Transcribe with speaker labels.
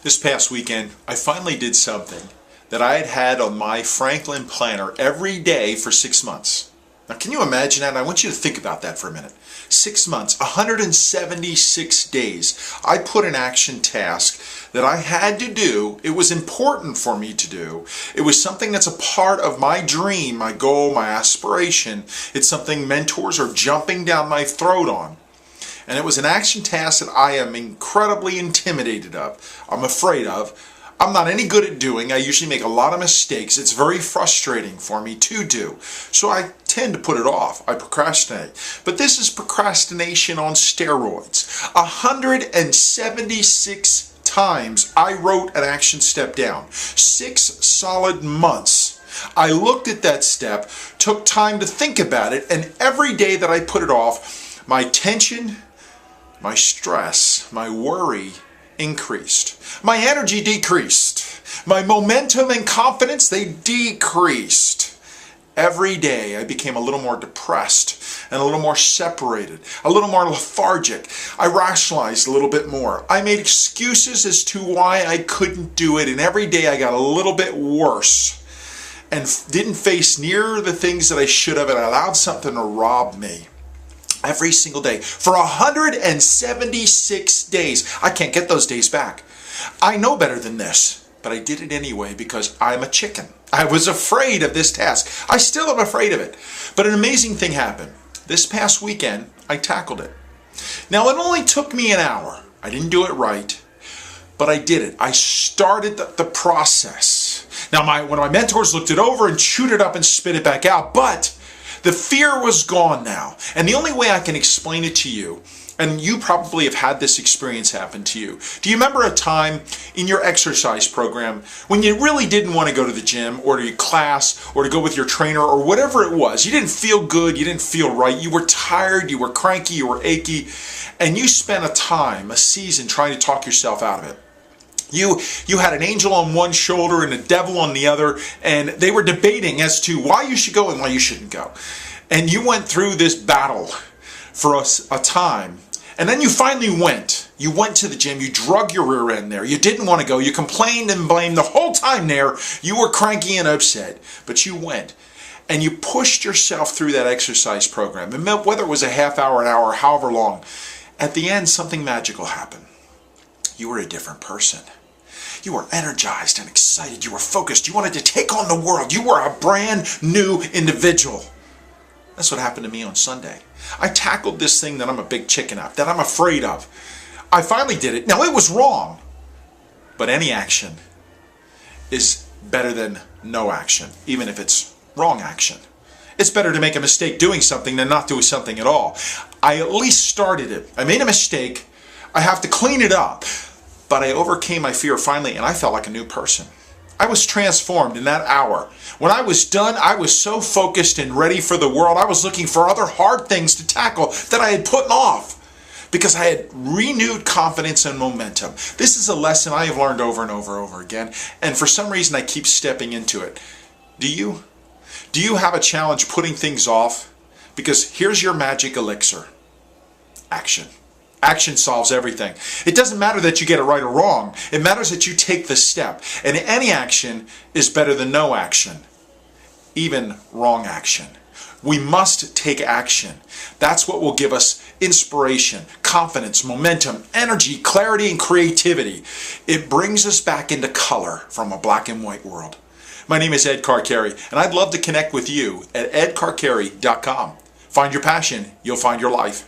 Speaker 1: This past weekend, I finally did something that I had had on my Franklin planner every day for 6 months. Now, can you imagine that? I want you to think about that for a minute. 6 months, 176 days. I put an action task that I had to do. It was important for me to do. It was something that's a part of my dream, my goal, my aspiration. It's something mentors are jumping down my throat on. And it was an action task that I am incredibly intimidated of. I'm afraid of. I'm not any good at doing. I usually make a lot of mistakes. It's very frustrating for me to do. So I tend to put it off. I procrastinate. But this is procrastination on steroids. 176 times I wrote an action step down. 6 solid months. I looked at that step, took time to think about it, and every day that I put it off, my tension, my stress, my worry increased. My energy decreased. My momentum and confidence, they decreased. Every day I became a little more depressed and a little more separated, a little more lethargic. I rationalized a little bit more. I made excuses as to why I couldn't do it, and every day I got a little bit worse and didn't face near the things that I should have, and I allowed something to rob me. Every single day for 176 days. I can't get those days back. I know better than this, but I did it anyway because I'm a chicken. I was afraid of this task. I still am afraid of it. But an amazing thing happened. This past weekend, I tackled it. Now, it only took me an hour. I didn't do it right, but I did it. I started the process. Now, one of my mentors looked it over and chewed it up and spit it back out, but the fear was gone now. And the only way I can explain it to you, and you probably have had this experience happen to you. Do you remember a time in your exercise program when you really didn't want to go to the gym or to your class or to go with your trainer or whatever it was? You didn't feel good, you didn't feel right, you were tired, you were cranky, you were achy, and you spent a season trying to talk yourself out of it. You had an angel on one shoulder and a devil on the other, and they were debating as to why you should go and why you shouldn't go. And you went through this battle for a time, and then you finally went. You went to the gym, you drug your rear end there, you didn't want to go, you complained and blamed the whole time there, you were cranky and upset, but you went. And you pushed yourself through that exercise program, and whether it was a half hour, an hour, however long, at the end something magical happened. You were a different person. You were energized and excited. You were focused. You wanted to take on the world. You were a brand new individual. That's what happened to me on Sunday. I tackled this thing that I'm a big chicken of, that I'm afraid of. I finally did it. Now, it was wrong, but any action is better than no action, even if it's wrong action. It's better to make a mistake doing something than not doing something at all. I at least started it. I made a mistake. I have to clean it up. But I overcame my fear finally, and I felt like a new person. I was transformed in that hour. When I was done, I was so focused and ready for the world. I was looking for other hard things to tackle that I had put off because I had renewed confidence and momentum. This is a lesson I have learned over and over and over again, and for some reason I keep stepping into it. Do you? Do you have a challenge putting things off? Because here's your magic elixir. Action. Action solves everything. It doesn't matter that you get it right or wrong. It matters that you take the step. And any action is better than no action, even wrong action. We must take action. That's what will give us inspiration, confidence, momentum, energy, clarity, and creativity. It brings us back into color from a black and white world. My name is Ed Carcarey, and I'd love to connect with you at edcarcarey.com. Find your passion, you'll find your life.